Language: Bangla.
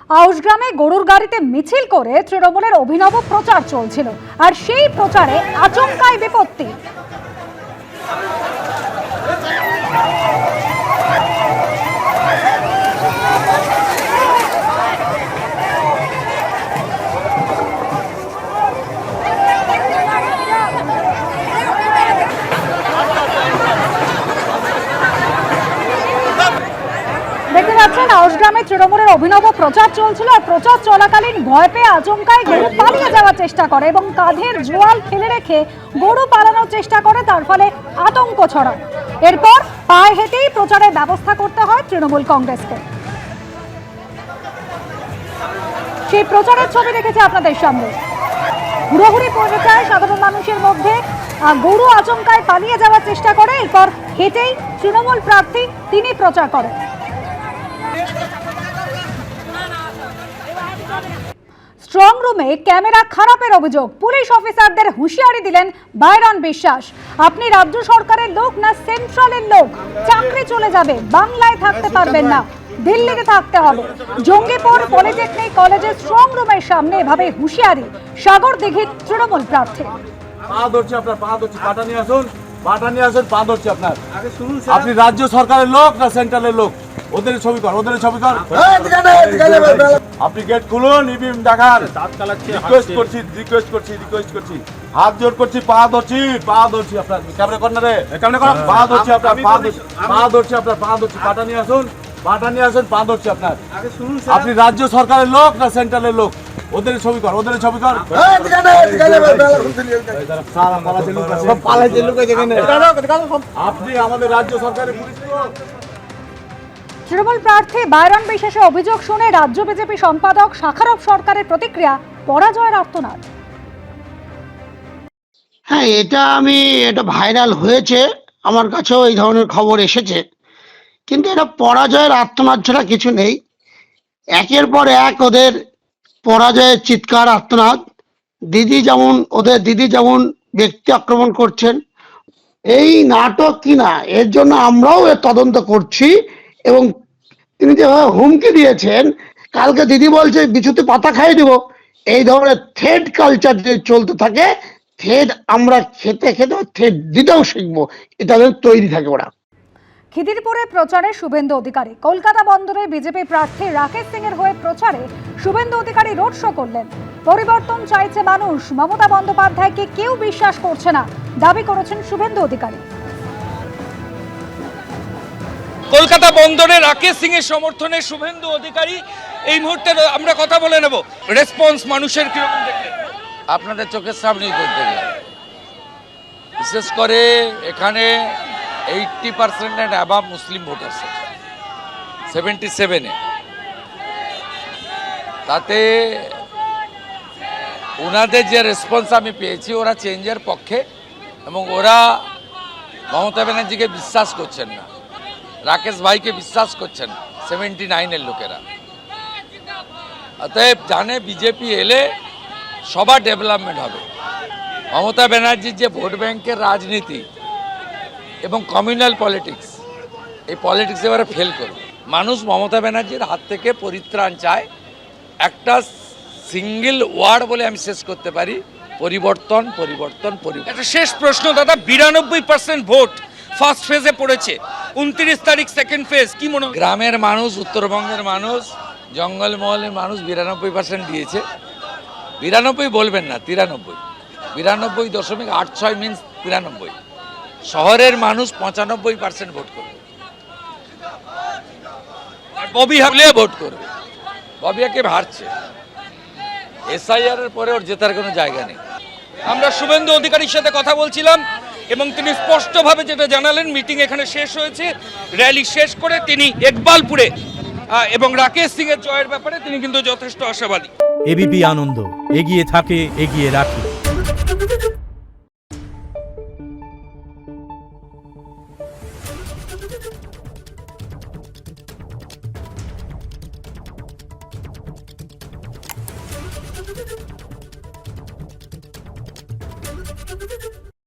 আউশগ্রামে গরুর গাড়িতে মিছিল করে তৃণমূলের অভিনব প্রচার চলছিল, আর সেই প্রচারে আচমকাই বিপত্তি। দেখতে পাচ্ছেন আউশগ্রামে তৃণমূলের অভিনব প্রচার চলছিল, আর প্রচার চলাকালীন ভয় পেয়ে আচমকাই গরু পালিয়ে যাওয়ার চেষ্টা করে এবং কাঁধের জোয়াল ফেলে রেখে গরু পালানোর চেষ্টা করে, তার ফলে আতঙ্ক ছড়ায়। এরপর পায়ে হেঁটেই প্রচারের ব্যবস্থা করতে হয় তৃণমূল কংগ্রেসকে। সেই প্রচারের ছবি রেখেছে আপনাদের সামনে। হুড়োহুড়ি পড়ে যায় সাধারণ মানুষের মধ্যে, গরু আচমকায় পালিয়ে যাওয়ার চেষ্টা করে, এরপর হেঁটেই তৃণমূল প্রার্থী তিনি প্রচার করেন। স্ট্রং রুমে ক্যামেরা খারাপের অভিযোগ, পুলিশ অফিসারদের হুঁশিয়ারি দিলেন বাইরন বিশ্বাস। আপনি রাজ্য সরকারের লোক না সেন্ট্রালের লোক, চাকরি চলে যাবে, বাংলায় থাকতে পারবেন না, দিল্লিতে থাকতে হবে। জঙ্গিপুর পলিটেকনিক কলেজের স্ট্রং রুমের সামনে এভাবে হুঁশিয়ারি সাগর দিঘির তৃণমূল প্রার্থী। আপনি রাজ্য সরকারের লোক না সেন্ট্রালের লোক, ওদের ছবি কর, ওদের ছবি কর। আপনি গেট খুলুন, ইভিএম দেখান। রিকোয়েস্ট করছি, হাত জোর করছি, পা ধরছি আপনার ক্যামেরা কর্নারে, পা ধরছি আপনার, পা ধরছি, পাটা নিয়ে আসুন, পা ধরছি আপনার। আপনি রাজ্য সরকারের লোক না সেন্ট্রালের লোক, ওদের ছবি কর, আপনি আমাদের রাজ্য সরকারের পুলিশ। তৃণমূল প্রার্থী বাইরন বিশ্বাসের অভিযোগ শুনে রাজ্য বিজেপি সম্পাদক শাখারব সরকারের প্রতিক্রিয়া, পরাজয়ের আর্তনাদ। হ্যাঁ, এটা ভাইরাল হয়েছে, আমার কাছেও এই ধরনের খবর এসেছে, কিন্তু এটা পরাজয়ের আর্তনাদ ছাড়া কিছু নেই। একের পর এক ওদের পরাজয়ের চিৎকার, আর্তনাদ। ওদের দিদি যেমন ব্যক্তি আক্রমণ করছেন, এই নাটক কিনা, এর জন্য আমরাও এর তদন্ত করছি। এবং তিনি যেভাবে হুমকি দিয়েছেন, কালকে দিদি বলছে বিছুতে পাতা খাইয়ে দিব, এই ধরনের থ্রেড কালচার যদি চলতে থাকে, থ্রেড আমরা খেতে থ্রেড দিতেও শিখবো, এটা তৈরি থাকে ওরা। খিদিরপুরে প্রচারে শুভেন্দু অধিকারী। কলকাতা বন্দরে বিজেপি প্রার্থী রাকেশ সিং এর হয়ে প্রচারে শুভেন্দু অধিকারী রোড শো করলেন। পরিবর্তন চাইছে মানুষ, মমতা বন্দ্যোপাধ্যায়কে কেউ বিশ্বাস করছে না, দাবি করেছেন শুভেন্দু অধিকারী। কলকাতা বন্দরে রাকেশ সিং এর সমর্থনে শুভেন্দু অধিকারী এই মুহূর্তে আমরা কথা বলে নেব। রেসপন্স মানুষের কিরকম দেখলেন? আপনাদের চোখের সামনেই করতে গেলে বিশেষ করে এখানে 80% এন্ড অ্যাবাভ মুসলিম ভোট আছে, 77-এ। তাতে ওনাদের যে রেসপন্স আমি পেয়েছি, ওরা চেঞ্জের পক্ষে এবং ওরা মমতা ব্যানার্জিকে বিশ্বাস করছেন না, রাকেশ ভাইকে বিশ্বাস করছেন 79-এর লোকেরা। অতএব জানে বিজেপি এলে সবার ডেভেলপমেন্ট হবে। মমতা ব্যানার্জির যে ভোট ব্যাংকের রাজনীতি এবং কমিউনাল পলিটিক্স, এই পলিটিক্স এবারে ফেল করবে। মানুষ মমতা ব্যানার্জির হাত থেকে পরিত্রাণ চায়। একটা সিঙ্গেল ওয়ার্ড বলে আমি শেষ করতে পারি, পরিবর্তন। একটা শেষ প্রশ্ন দাদা, 92% ভোট ফার্স্ট ফেজে পড়েছে, 29 তারিখ সেকেন্ড ফেজ, কি মনে হয়? গ্রামের মানুষ, উত্তরবঙ্গের মানুষ, জঙ্গলমহলের মানুষ 92% দিয়েছে। 92 বলবেন না, 93, 92.86 মিনস 93। শহরের মানুষ 95% ভোট করবে, আর ববি হারলে ভোট করবে। ববিয়াকে হারছে, এসআইআর এর পরে ওর জেতার কোনো জায়গা নেই। আমরা শুভেন্দু অধিকারীর সাথে কথা বলছিলাম এবং তিনি স্পষ্টভাবে যেটা জানালেন, মিটিং এখানে শেষ হয়েছে, র্যালি শেষ করে তিনি ইকবালপুরে এবং রাকেশ সিং এর জয়ের ব্যাপারে তিনি কিন্তু যথেষ্ট আশাবাদী। এবিপি আনন্দ, এগিয়ে থাকে, এগিয়ে রাখে।